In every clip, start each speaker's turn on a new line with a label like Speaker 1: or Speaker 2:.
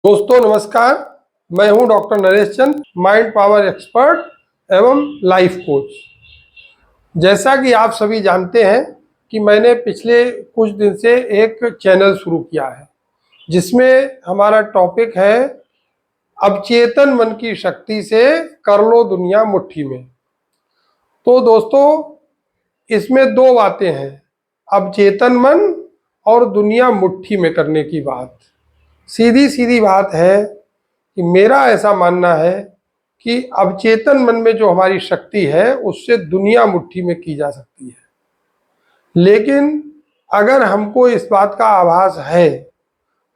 Speaker 1: दोस्तों नमस्कार। मैं हूं डॉक्टर नरेश चंद, माइंड पावर एक्सपर्ट एवं लाइफ कोच। जैसा कि आप सभी जानते हैं कि मैंने पिछले कुछ दिन से एक चैनल शुरू किया है जिसमें हमारा टॉपिक है अवचेतन मन की शक्ति से कर लो दुनिया मुट्ठी में। तो दोस्तों इसमें दो बातें हैं, अवचेतन मन और दुनिया मुट्ठी में करने की बात। सीधी सीधी बात है कि मेरा ऐसा मानना है कि अवचेतन मन में जो हमारी शक्ति है उससे दुनिया मुट्ठी में की जा सकती है। लेकिन अगर हमको इस बात का आभास है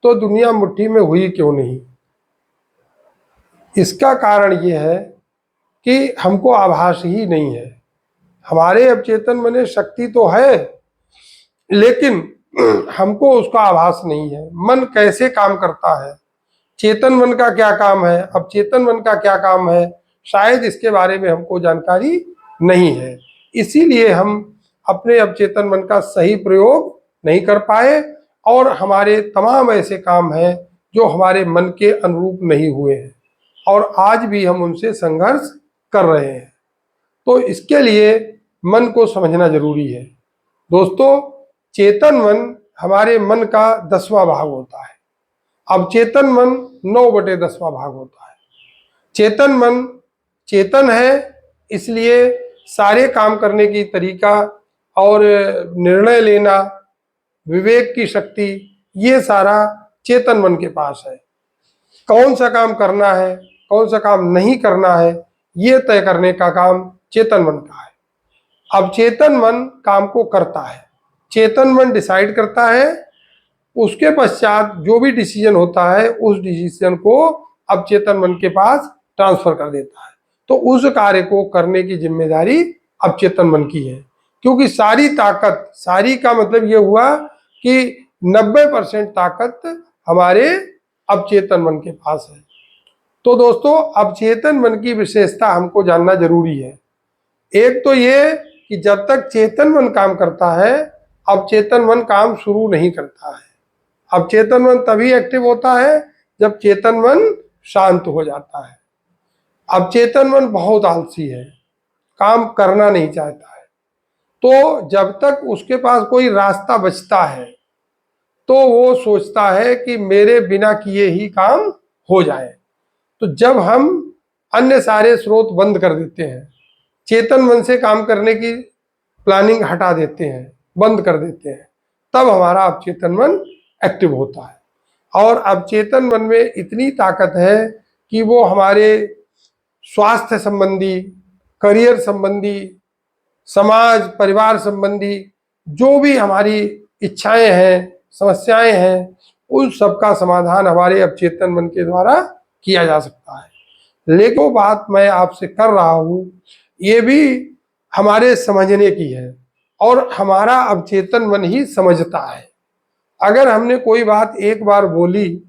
Speaker 1: तो दुनिया मुट्ठी में हुई क्यों नहीं? इसका कारण ये है कि हमको आभास ही नहीं है। हमारे अवचेतन मन में शक्ति तो है लेकिन हमको उसका आभास नहीं है। मन कैसे काम करता है, चेतन मन का क्या काम है, अवचेतन मन का क्या काम है, शायद इसके बारे में हमको जानकारी नहीं है। इसीलिए हम अपने अवचेतन मन का सही प्रयोग नहीं कर पाए और हमारे तमाम ऐसे काम हैं जो हमारे मन के अनुरूप नहीं हुए हैं और आज भी हम उनसे संघर्ष कर रहे हैं। तो इसके लिए मन को समझना जरूरी है। दोस्तों, चेतन मन हमारे मन का 10वां भाग होता है, अवचेतन मन 9/10वां भाग होता है। चेतन मन चेतन है, इसलिए सारे काम करने की तरीका और निर्णय लेना, विवेक की शक्ति, ये सारा चेतन मन के पास है। कौन सा काम करना है, कौन सा काम नहीं करना है, ये तय करने का काम चेतन मन का है। अवचेतन मन काम को करता है, चेतन मन डिसाइड करता है, उसके पश्चात जो भी डिसीजन होता है उस डिसीजन को अवचेतन मन के पास ट्रांसफर कर देता है। तो उस कार्य को करने की जिम्मेदारी अवचेतन मन की है, क्योंकि सारी ताकत, सारी का मतलब ये हुआ कि 90% ताकत हमारे अवचेतन मन के पास है। तो दोस्तों, अवचेतन मन की विशेषता हमको जानना जरूरी है। एक तो ये कि जब तक चेतन मन काम करता है अवचेतन मन काम शुरू नहीं करता है। अवचेतन मन तभी एक्टिव होता है जब चेतन मन शांत हो जाता है। अवचेतन मन बहुत आलसी है, काम करना नहीं चाहता है। तो जब तक उसके पास कोई रास्ता बचता है तो वो सोचता है कि मेरे बिना किए ही काम हो जाए। तो जब हम अन्य सारे स्रोत बंद कर देते हैं, चेतन मन से काम करने की प्लानिंग हटा देते हैं, बंद कर देते हैं, तब हमारा अवचेतन मन एक्टिव होता है। और अवचेतन मन में इतनी ताकत है कि वो हमारे स्वास्थ्य संबंधी, करियर संबंधी, समाज परिवार संबंधी जो भी हमारी इच्छाएं हैं, समस्याएं हैं, उन सब का समाधान हमारे अवचेतन मन के द्वारा किया जा सकता है। लेकिन वो बात मैं आपसे कर रहा हूँ ये भी हमारे समझने की है और हमारा अवचेतन मन ही समझता है। अगर हमने कोई बात एक बार बोली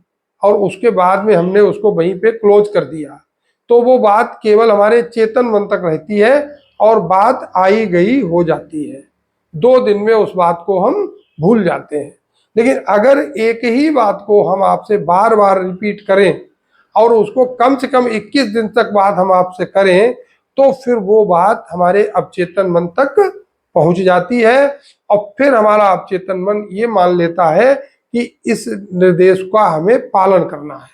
Speaker 1: और उसके बाद में हमने उसको वहीं पे क्लोज कर दिया तो वो बात केवल हमारे चेतन मन तक रहती है और बात आई गई हो जाती है। 2 दिन में उस बात को हम भूल जाते हैं। लेकिन अगर एक ही बात को हम आपसे बार बार रिपीट करें और उसको कम से कम 21 दिन तक बात हम आपसे करें तो फिर वो बात हमारे अवचेतन मन तक पहुंच जाती है और फिर हमारा अवचेतन मन ये मान लेता है कि इस निर्देश का हमें पालन करना है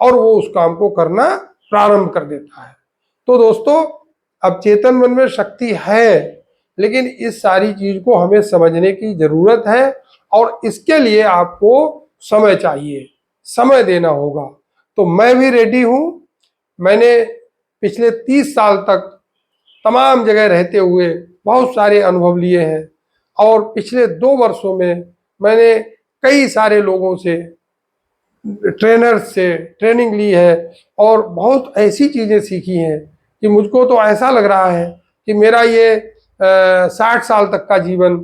Speaker 1: और वो उस काम को करना प्रारंभ कर देता है। तो दोस्तों, अवचेतन मन में शक्ति है लेकिन इस सारी चीज को हमें समझने की जरूरत है और इसके लिए आपको समय चाहिए, समय देना होगा। तो मैं भी रेडी हूं। मैंने पिछले 30 साल तक तमाम जगह रहते हुए बहुत सारे अनुभव लिए हैं और पिछले 2 वर्षों में मैंने कई सारे लोगों से, ट्रेनर्स से ट्रेनिंग ली है और बहुत ऐसी चीज़ें सीखी हैं कि मुझको तो ऐसा लग रहा है कि मेरा ये 60 साल तक का जीवन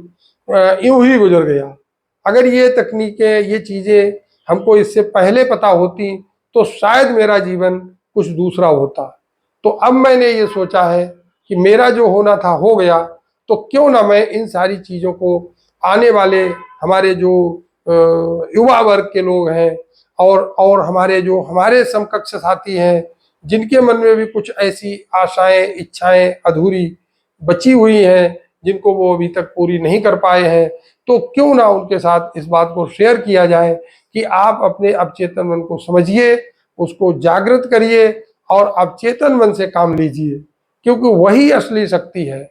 Speaker 1: यूं ही गुजर गया। अगर ये तकनीकें, ये चीज़ें हमको इससे पहले पता होती तो शायद मेरा जीवन कुछ दूसरा होता। तो अब मैंने ये सोचा है कि मेरा जो होना था हो गया, तो क्यों ना मैं इन सारी चीज़ों को आने वाले हमारे जो युवा वर्ग के लोग हैं और हमारे जो हमारे समकक्ष साथी हैं, जिनके मन में भी कुछ ऐसी आशाएं, इच्छाएं अधूरी बची हुई हैं, जिनको वो अभी तक पूरी नहीं कर पाए हैं, तो क्यों ना उनके साथ इस बात को शेयर किया जाए कि आप अपने अवचेतन मन को समझिए, उसको जागृत करिए और अवचेतन मन से काम लीजिए, क्योंकि वही असली शक्ति है।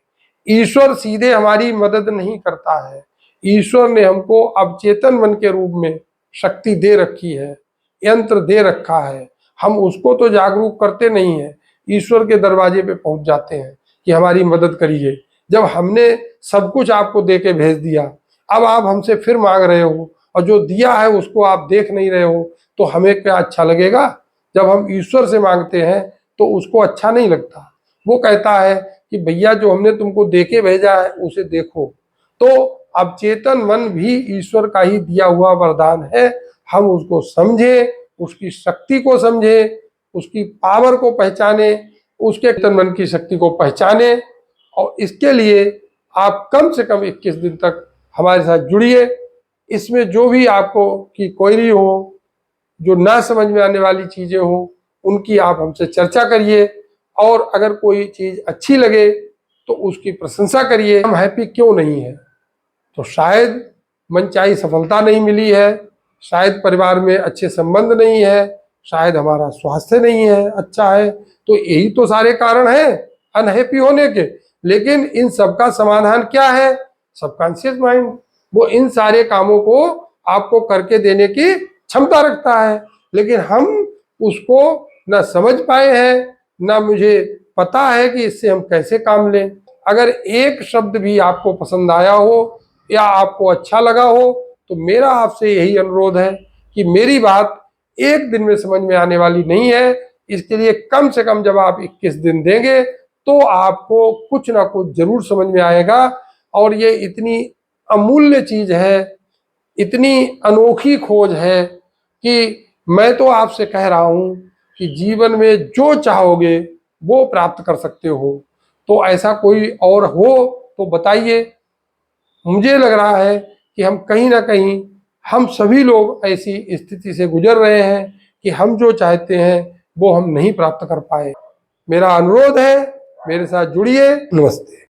Speaker 1: ईश्वर सीधे हमारी मदद नहीं करता है। ईश्वर ने हमको अवचेतन मन के रूप में शक्ति दे रखी है, यंत्र दे रखा है। हम उसको तो जागरूक करते नहीं है, ईश्वर के दरवाजे पे पहुंच जाते हैं कि हमारी मदद करिए। जब हमने सब कुछ आपको दे के भेज दिया, अब आप हमसे फिर मांग रहे हो और जो दिया है उसको आप देख नहीं रहे हो, तो हमें क्या अच्छा लगेगा? जब हम ईश्वर से मांगते हैं तो उसको अच्छा नहीं लगता। वो कहता है कि भैया जो हमने तुमको दे के भेजा है उसे देखो। तो अवचेतन मन भी ईश्वर का ही दिया हुआ वरदान है। हम उसको समझे, उसकी शक्ति को समझे, उसकी पावर को पहचाने, उसके तन मन की शक्ति को पहचाने। और इसके लिए आप कम से कम 21 दिन तक हमारे साथ जुड़िए। इसमें जो भी आपको की क्वेरी हो, जो ना समझ में आने वाली चीजें हो, उनकी आप हमसे चर्चा करिए। और अगर कोई चीज अच्छी लगे तो उसकी प्रशंसा करिए। हम हैप्पी क्यों नहीं है? तो शायद मनचाही सफलता नहीं मिली है, शायद परिवार में अच्छे संबंध नहीं है, शायद हमारा स्वास्थ्य नहीं है, अच्छा है। तो यही तो सारे कारण हैं अनहैप्पी होने के। लेकिन इन सबका समाधान क्या है? Subconscious mind. वो इन सारे कामों को आपको करके देने की क्षमता रखता है, लेकिन हम उसको न समझ पाए हैं, ना मुझे पता है कि इससे हम कैसे काम लें। अगर एक शब्द भी आपको पसंद आया हो या आपको अच्छा लगा हो, तो मेरा आपसे यही अनुरोध है कि मेरी बात एक दिन में समझ में आने वाली नहीं है। इसके लिए कम से कम जब आप 21 दिन देंगे तो आपको कुछ ना कुछ जरूर समझ में आएगा। और ये इतनी अमूल्य चीज है, इतनी अनोखी खोज है कि मैं तो आपसे कह रहा हूं कि जीवन में जो चाहोगे वो प्राप्त कर सकते हो। तो ऐसा कोई और हो तो बताइए। मुझे लग रहा है कि हम कहीं ना कहीं, हम सभी लोग ऐसी स्थिति से गुजर रहे हैं कि हम जो चाहते हैं वो हम नहीं प्राप्त कर पाए। मेरा अनुरोध है, मेरे साथ जुड़िए। नमस्ते।